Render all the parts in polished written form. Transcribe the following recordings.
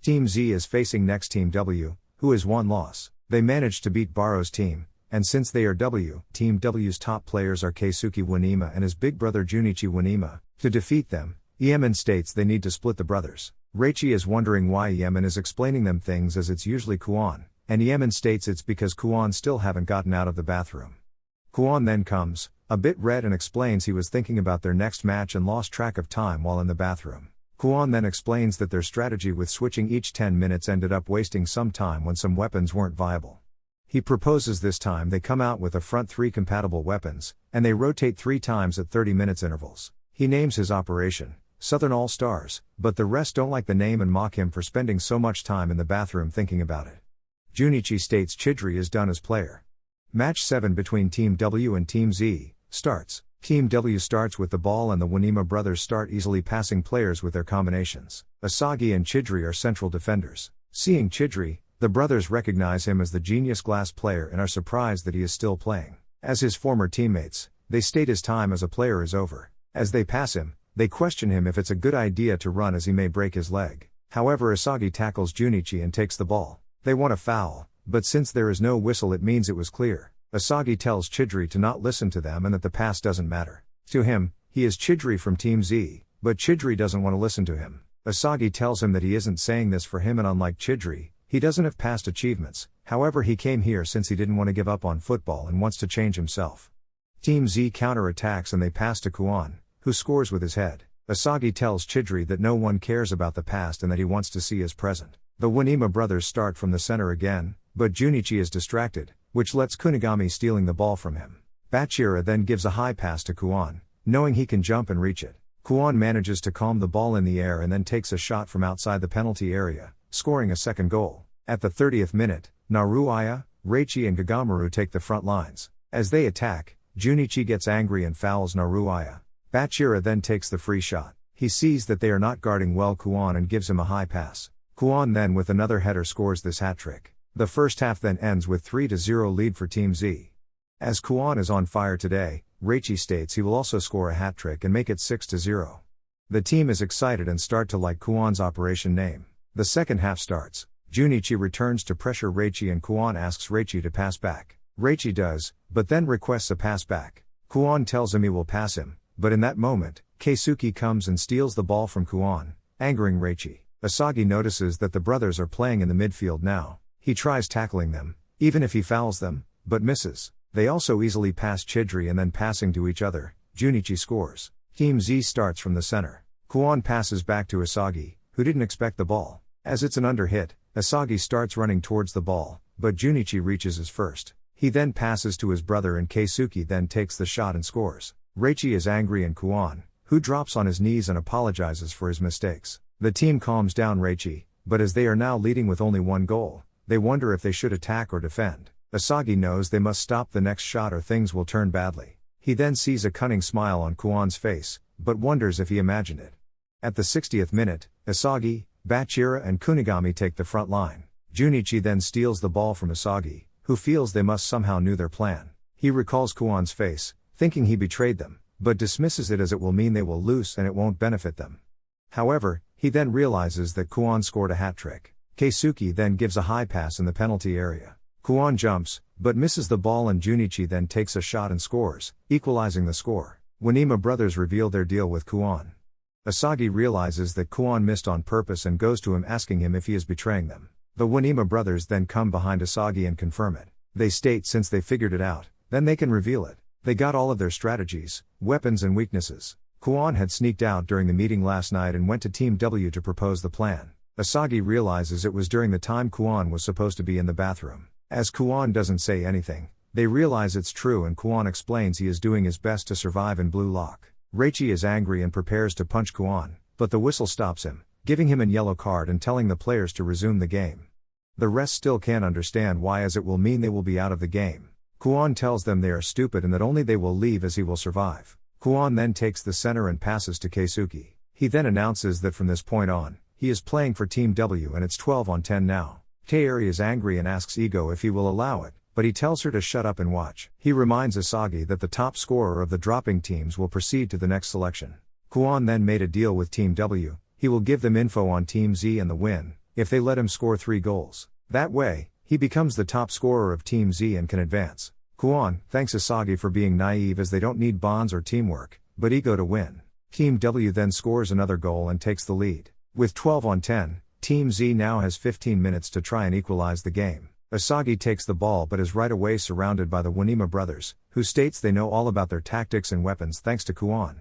Team Z is facing next Team W, who is one loss. They managed to beat Baro's team, and since they are W, Team W's top players are Keisuke Wanima and his big brother Junichi Wanima. To defeat them, Iemen states they need to split the brothers. Reichi is wondering why Iemen is explaining them things as it's usually Kuon, and Iemen states it's because Kuon still haven't gotten out of the bathroom. Kuon then comes, a bit red, and explains he was thinking about their next match and lost track of time while in the bathroom. Kuon then explains that their strategy with switching each 10 minutes ended up wasting some time when some weapons weren't viable. He proposes this time they come out with a front 3 compatible weapons, and they rotate 3 times at 30 minutes intervals. He names his operation Southern All Stars, but the rest don't like the name and mock him for spending so much time in the bathroom thinking about it. Junichi states Chidri is done as player. Match 7 between Team W and Team Z starts. Team W starts with the ball and the Wanima brothers start easily passing players with their combinations. Isagi and Chidri are central defenders. Seeing Chidri, the brothers recognize him as the genius glass player and are surprised that he is still playing. As his former teammates, they state his time as a player is over. As they pass him, they question him if it's a good idea to run as he may break his leg. However, Isagi tackles Junichi and takes the ball. They want a foul, but since there is no whistle it means it was clear. Isagi tells Chidri to not listen to them and that the pass doesn't matter. To him, he is Chidri from Team Z, but Chidri doesn't want to listen to him. Isagi tells him that he isn't saying this for him and unlike Chidri, he doesn't have past achievements, however he came here since he didn't want to give up on football and wants to change himself. Team Z counter-attacks and they pass to Kuon, who scores with his head. Isagi tells Chidri that no one cares about the past and that he wants to see his present. The Wanima brothers start from the center again, but Junichi is distracted, which lets Kunigami stealing the ball from him. Bachira then gives a high pass to Kuon, knowing he can jump and reach it. Kuon manages to calm the ball in the air and then takes a shot from outside the penalty area, scoring a second goal. At the 30th minute, Naruaya, Reichi and Kagamaru take the front lines. As they attack, Junichi gets angry and fouls Naruaya. Bachira then takes the free shot. He sees that they are not guarding well Kuon and gives him a high pass. Kuon then with another header scores this hat-trick. The first half then ends with 3-0 lead for Team Z. As Kuon is on fire today, Reichi states he will also score a hat-trick and make it 6-0. The team is excited and start to like Kuon's operation name. The second half starts. Junichi returns to pressure Reichi and Kuon asks Reichi to pass back. Reichi does, but then requests a pass back. Kuon tells him he will pass him, but in that moment, Keisuke comes and steals the ball from Kuon, angering Reichi. Isagi notices that the brothers are playing in the midfield now. He tries tackling them, even if he fouls them, but misses. They also easily pass Chidri and then passing to each other, Junichi scores. Team Z starts from the center. Kuon passes back to Isagi, who didn't expect the ball. As it's an underhit, Isagi starts running towards the ball, but Junichi reaches his first. He then passes to his brother and Keisuke then takes the shot and scores. Reichi is angry and Kuon, who drops on his knees and apologizes for his mistakes. The team calms down Reichi, but as they are now leading with only one goal, they wonder if they should attack or defend. Isagi knows they must stop the next shot or things will turn badly. He then sees a cunning smile on Kuon's face, but wonders if he imagined it. At the 60th minute, Isagi, Bachira and Kunigami take the front line. Junichi then steals the ball from Isagi, who feels they must somehow knew their plan. He recalls Kuon's face, thinking he betrayed them, but dismisses it as it will mean they will lose and it won't benefit them. However, he then realizes that Kuon scored a hat-trick. Keisuke then gives a high pass in the penalty area. Kuon jumps, but misses the ball and Junichi then takes a shot and scores, equalizing the score. Wanima brothers reveal their deal with Kuon. Isagi realizes that Kuon missed on purpose and goes to him asking him if he is betraying them. The Wanima brothers then come behind Isagi and confirm it. They state since they figured it out, then they can reveal it. They got all of their strategies, weapons and weaknesses. Kuon had sneaked out during the meeting last night and went to Team W to propose the plan. Isagi realizes it was during the time Kuon was supposed to be in the bathroom. As Kuon doesn't say anything, they realize it's true and Kuon explains he is doing his best to survive in Blue Lock. Reichi is angry and prepares to punch Kuon, but the whistle stops him, giving him an yellow card and telling the players to resume the game. The rest still can't understand why as it will mean they will be out of the game. Kuon tells them they are stupid and that only they will leave as he will survive. Kuon then takes the center and passes to Keisuke. He then announces that from this point on, he is playing for Team W and it's 12-10 now. Kairi is angry and asks Ego if he will allow it, but he tells her to shut up and watch. He reminds Isagi that the top scorer of the dropping teams will proceed to the next selection. Kuon then made a deal with Team W, he will give them info on Team Z and the win, if they let him score 3 goals. That way, he becomes the top scorer of Team Z and can advance. Kuon thanks Isagi for being naive as they don't need bonds or teamwork, but ego to win. Team W then scores another goal and takes the lead. With 12-10, Team Z now has 15 minutes to try and equalize the game. Isagi takes the ball but is right away surrounded by the Wanima brothers, who states they know all about their tactics and weapons thanks to Kuon.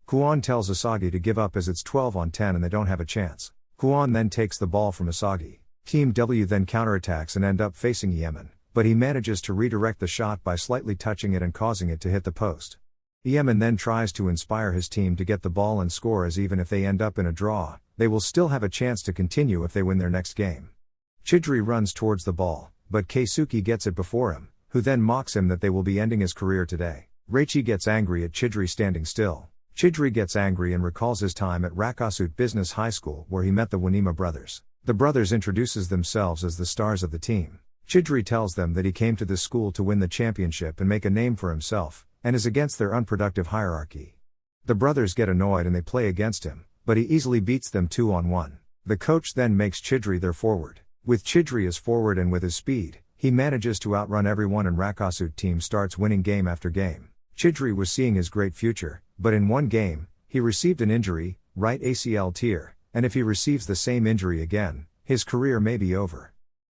Kuon tells Isagi to give up as it's 12-10 and they don't have a chance. Kuon then takes the ball from Isagi. Team W then counterattacks and end up facing Yemen, but he manages to redirect the shot by slightly touching it and causing it to hit the post. Yemen then tries to inspire his team to get the ball and score, as even if they end up in a draw, they will still have a chance to continue if they win their next game. Chidri runs towards the ball, but Keisuke gets it before him, who then mocks him that they will be ending his career today. Reichi gets angry at Chidri standing still. Chidri gets angry and recalls his time at Rakasut Business High School where he met the Wanima brothers. The brothers introduces themselves as the stars of the team. Chidri tells them that he came to this school to win the championship and make a name for himself, and is against their unproductive hierarchy. The brothers get annoyed and they play against him, but he easily beats them 2-on-1. The coach then makes Chidri their forward. With Chidri as forward and with his speed, he manages to outrun everyone and Rakasut team starts winning game after game. Chidri was seeing his great future, but in one game, he received an injury, right ACL tear, and if he receives the same injury again, his career may be over.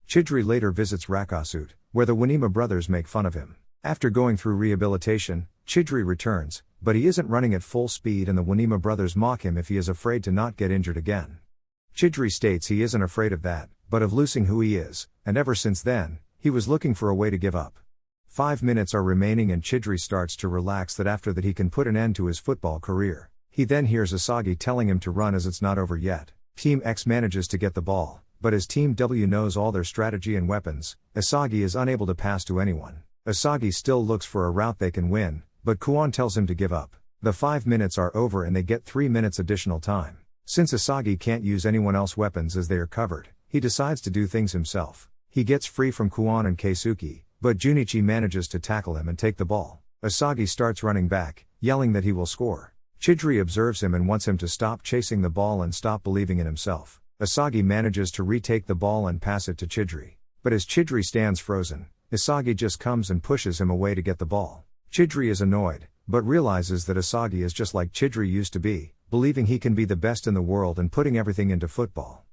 Chidri later visits Rakasut, where the Wanima brothers make fun of him. After going through rehabilitation, Chidri returns, but he isn't running at full speed and the Wanima brothers mock him if he is afraid to not get injured again. Chidri states he isn't afraid of that, but of losing who he is, and ever since then, he was looking for a way to give up. 5 minutes are remaining and Chidri starts to relax that after that he can put an end to his football career. He then hears Isagi telling him to run as it's not over yet. Team X manages to get the ball, but as Team W knows all their strategy and weapons, Isagi is unable to pass to anyone. Isagi still looks for a route they can win, but Kuon tells him to give up. The 5 minutes are over and they get 3 minutes additional time. Since Isagi can't use anyone else's weapons as they are covered, he decides to do things himself. He gets free from Kuon and Keisuke, but Junichi manages to tackle him and take the ball. Isagi starts running back, yelling that he will score. Chidri observes him and wants him to stop chasing the ball and stop believing in himself. Isagi manages to retake the ball and pass it to Chidri. But as Chidri stands frozen, Isagi just comes and pushes him away to get the ball. Chidri is annoyed, but realizes that Isagi is just like Chidri used to be, believing he can be the best in the world and putting everything into football.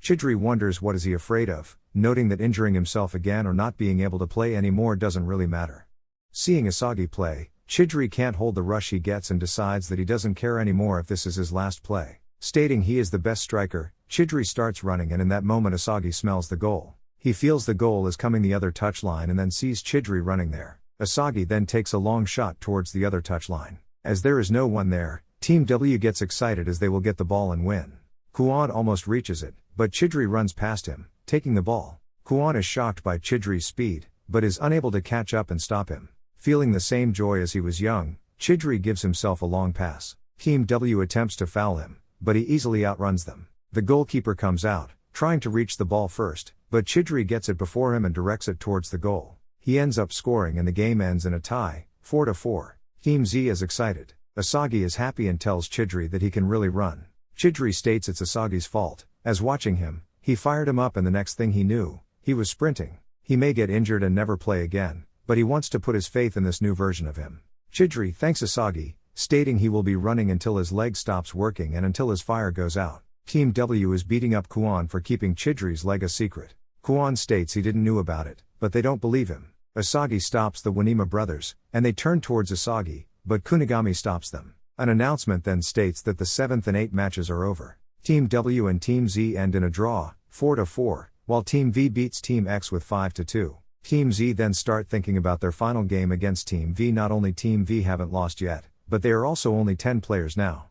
Chidri wonders what is he afraid of, noting that injuring himself again or not being able to play anymore doesn't really matter. Seeing Isagi play, Chidri can't hold the rush he gets and decides that he doesn't care anymore if this is his last play. Stating he is the best striker, Chidri starts running and in that moment Isagi smells the goal. He feels the goal is coming the other touchline and then sees Chidri running there. Isagi then takes a long shot towards the other touchline. As there is no one there, Team W gets excited as they will get the ball and win. Kuon almost reaches it, but Chidri runs past him, taking the ball. Kuon is shocked by Chidri's speed, but is unable to catch up and stop him. Feeling the same joy as he was young, Chidri gives himself a long pass. Team W attempts to foul him, but he easily outruns them. The goalkeeper comes out, trying to reach the ball first, but Chidri gets it before him and directs it towards the goal. He ends up scoring and the game ends in a tie, 4-4. Team Z is excited. Isagi is happy and tells Chidri that he can really run. Chidri states it's Isagi's fault, as watching him, he fired him up and the next thing he knew, he was sprinting. He may get injured and never play again, but he wants to put his faith in this new version of him. Chidri thanks Isagi, stating he will be running until his leg stops working and until his fire goes out. Team W is beating up Kuon for keeping Chidri's leg a secret. Kuon states he didn't know about it, but they don't believe him. Isagi stops the Wanima brothers, and they turn towards Isagi, but Kunigami stops them. An announcement then states that the 7th and 8th matches are over. Team W and Team Z end in a draw, 4-4, while Team V beats Team X with 5-2. Team Z then start thinking about their final game against Team V. Not only Team V haven't lost yet, but they are also only 10 players now.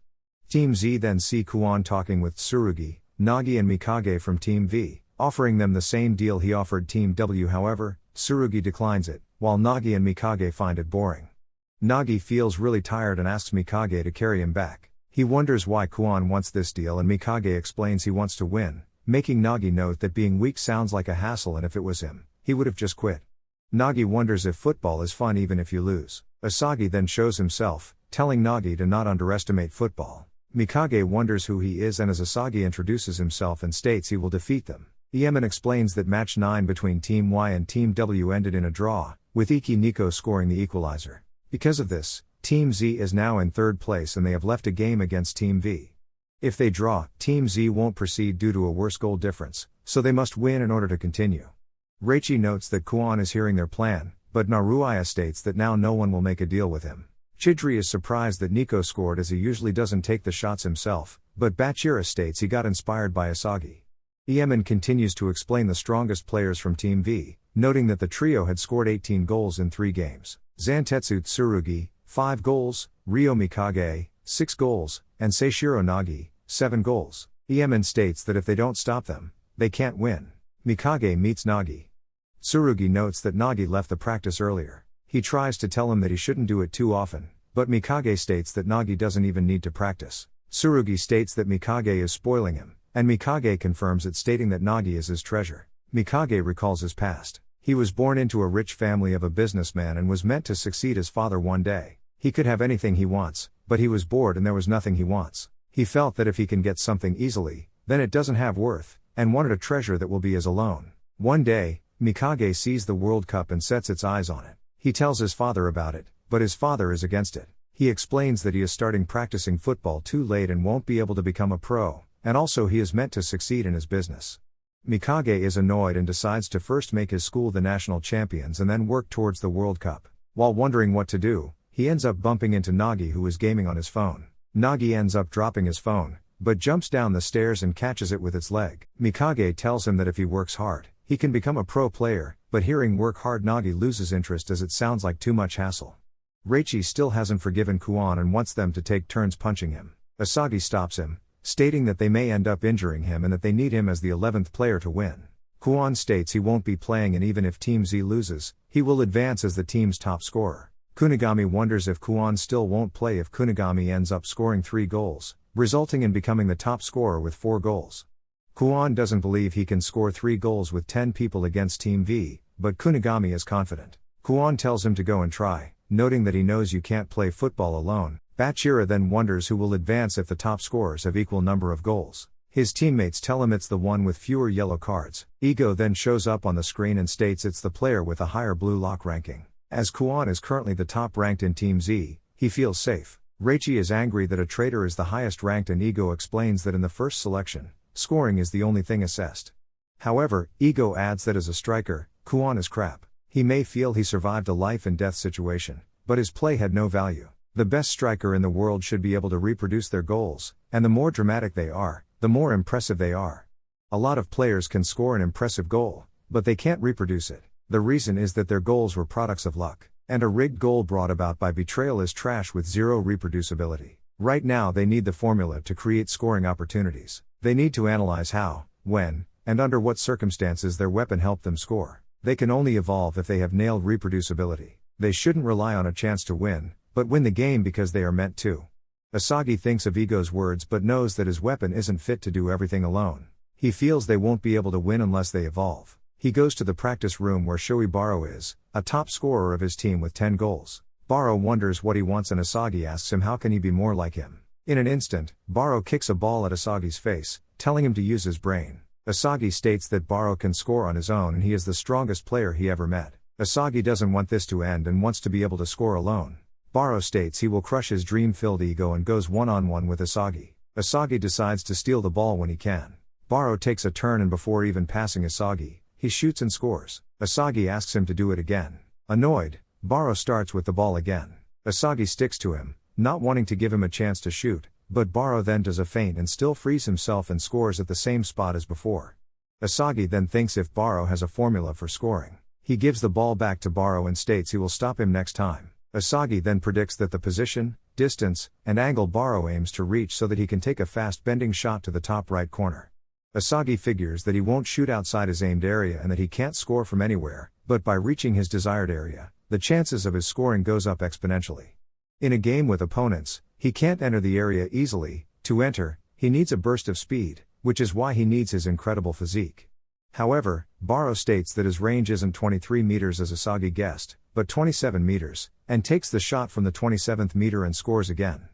Team Z then see Kuon talking with Tsurugi, Nagi and Mikage from Team V, offering them the same deal he offered Team W. However, Tsurugi declines it, while Nagi and Mikage find it boring. Nagi feels really tired and asks Mikage to carry him back. He wonders why Kuon wants this deal and Mikage explains he wants to win, making Nagi note that being weak sounds like a hassle and if it was him, he would have just quit. Nagi wonders if football is fun even if you lose. Isagi then shows himself, telling Nagi to not underestimate football. Mikage wonders who he is, and as Isagi introduces himself and states he will defeat them, Iemen explains that match 9 between Team Y and Team W ended in a draw, with Iki Nico scoring the equalizer. Because of this, Team Z is now in third place and they have left a game against Team V. If they draw, Team Z won't proceed due to a worse goal difference, so they must win in order to continue. Reichi notes that Kuon is hearing their plan, but Naruya states that now no one will make a deal with him. Chidri is surprised that Nico scored as he usually doesn't take the shots himself, but Bachira states he got inspired by Isagi. Iemen continues to explain the strongest players from Team V, noting that the trio had scored 18 goals in 3 games. Zantetsu Tsurugi, 5 goals, Ryo Mikage, 6 goals, and Seishiro Nagi, 7 goals. Iemen states that if they don't stop them, they can't win. Mikage meets Nagi. Tsurugi notes that Nagi left the practice earlier. He tries to tell him that he shouldn't do it too often, but Mikage states that Nagi doesn't even need to practice. Tsurugi states that Mikage is spoiling him, and Mikage confirms it, stating that Nagi is his treasure. Mikage recalls his past. He was born into a rich family of a businessman and was meant to succeed his father one day. He could have anything he wants, but he was bored and there was nothing he wants. He felt that if he can get something easily, then it doesn't have worth, and wanted a treasure that will be his alone. One day, Mikage sees the World Cup and sets its eyes on it. He tells his father about it, but his father is against it. He explains that he is starting practicing football too late and won't be able to become a pro, and also he is meant to succeed in his business. Mikage is annoyed and decides to first make his school the national champions and then work towards the World Cup. While wondering what to do, he ends up bumping into Nagi, who is gaming on his phone. Nagi ends up dropping his phone, but jumps down the stairs and catches it with its leg. Mikage tells him that if he works hard, he can become a pro player, but hearing work hard, Nagi loses interest as it sounds like too much hassle. Reichi still hasn't forgiven Kuon and wants them to take turns punching him. Isagi stops him, stating that they may end up injuring him and that they need him as the 11th player to win. Kuon states he won't be playing, and even if Team Z loses, he will advance as the team's top scorer. Kunigami wonders if Kuon still won't play if Kunigami ends up scoring 3 goals, resulting in becoming the top scorer with 4 goals. Kuon doesn't believe he can score 3 goals with 10 people against Team V, but Kunigami is confident. Kuon tells him to go and try, noting that he knows you can't play football alone. Bachira then wonders who will advance if the top scorers have equal number of goals. His teammates tell him it's the one with fewer yellow cards. Ego then shows up on the screen and states it's the player with a higher blue lock ranking. As Kuon is currently the top ranked in Team Z, he feels safe. Reichi is angry that a traitor is the highest ranked, and Ego explains that in the first selection, scoring is the only thing assessed. However, Ego adds that as a striker, Kuon is crap. He may feel he survived a life and death situation, but his play had no value. The best striker in the world should be able to reproduce their goals, and the more dramatic they are, the more impressive they are. A lot of players can score an impressive goal, but they can't reproduce it. The reason is that their goals were products of luck, and a rigged goal brought about by betrayal is trash with zero reproducibility. Right now they need the formula to create scoring opportunities. They need to analyze how, when, and under what circumstances their weapon helped them score. They can only evolve if they have nailed reproducibility. They shouldn't rely on a chance to win, but win the game because they are meant to. Isagi thinks of Ego's words but knows that his weapon isn't fit to do everything alone. He feels they won't be able to win unless they evolve. He goes to the practice room where Shoei Baro is, a top scorer of his team with 10 goals. Baro wonders what he wants and Isagi asks him how can he be more like him. In an instant, Baro kicks a ball at Isagi's face, telling him to use his brain. Isagi states that Baro can score on his own and he is the strongest player he ever met. Isagi doesn't want this to end and wants to be able to score alone. Baro states he will crush his dream-filled ego and goes one-on-one with Isagi. Isagi decides to steal the ball when he can. Baro takes a turn and before even passing Isagi, he shoots and scores. Isagi asks him to do it again. Annoyed, Baro starts with the ball again. Isagi sticks to him, not wanting to give him a chance to shoot, but Baro then does a feint and still frees himself and scores at the same spot as before. Isagi then thinks if Baro has a formula for scoring. He gives the ball back to Baro and states he will stop him next time. Isagi then predicts that the position, distance, and angle Baro aims to reach so that he can take a fast bending shot to the top right corner. Isagi figures that he won't shoot outside his aimed area and that he can't score from anywhere, but by reaching his desired area, the chances of his scoring goes up exponentially. In a game with opponents, he can't enter the area easily. To enter, he needs a burst of speed, which is why he needs his incredible physique. However, Baro states that his range isn't 23 meters as Isagi guessed, but 27 meters, and takes the shot from the 27th meter and scores again.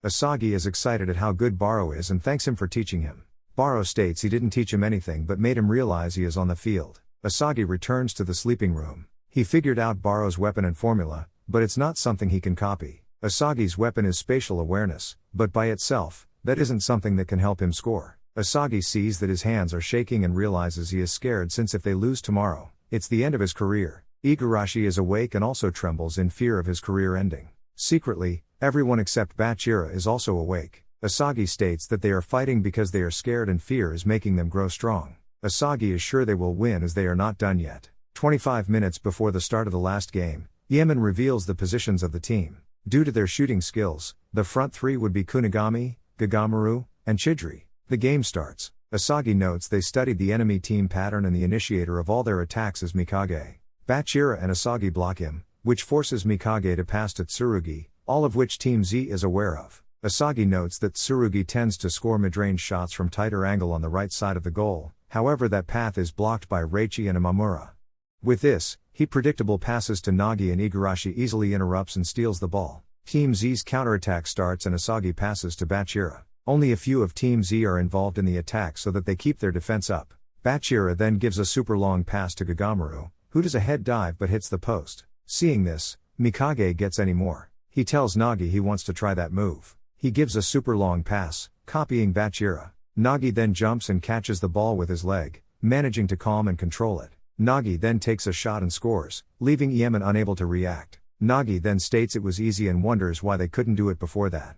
Isagi is excited at how good Baro is and thanks him for teaching him. Baro states he didn't teach him anything but made him realize he is on the field. Isagi returns to the sleeping room. He figured out Baro's weapon and formula, but it's not something he can copy. Isagi's weapon is spatial awareness, but by itself, that isn't something that can help him score. Isagi sees that his hands are shaking and realizes he is scared since if they lose tomorrow, it's the end of his career. Igarashi is awake and also trembles in fear of his career ending. Secretly, everyone except Bachira is also awake. Isagi states that they are fighting because they are scared and fear is making them grow strong. Isagi is sure they will win as they are not done yet. 25 minutes before the start of the last game, Yemen reveals the positions of the team. Due to their shooting skills, the front three would be Kunigami, Gagamaru, and Chidri. The game starts. Isagi notes they studied the enemy team pattern and the initiator of all their attacks is Mikage. Bachira and Isagi block him, which forces Mikage to pass to Tsurugi, all of which Team Z is aware of. Isagi notes that Tsurugi tends to score mid-range shots from tighter angle on the right side of the goal, however that path is blocked by Reichi and Imamura. With this, he predictable passes to Nagi and Igarashi easily interrupts and steals the ball. Team Z's counterattack starts and Isagi passes to Bachira. Only a few of Team Z are involved in the attack so that they keep their defense up. Bachira then gives a super long pass to Gagamaru, who does a head dive but hits the post. Seeing this, Mikage gets any more. He tells Nagi he wants to try that move. He gives a super long pass, copying Bachira. Nagi then jumps and catches the ball with his leg, managing to calm and control it. Nagi then takes a shot and scores, leaving Yemen unable to react. Nagi then states it was easy and wonders why they couldn't do it before that.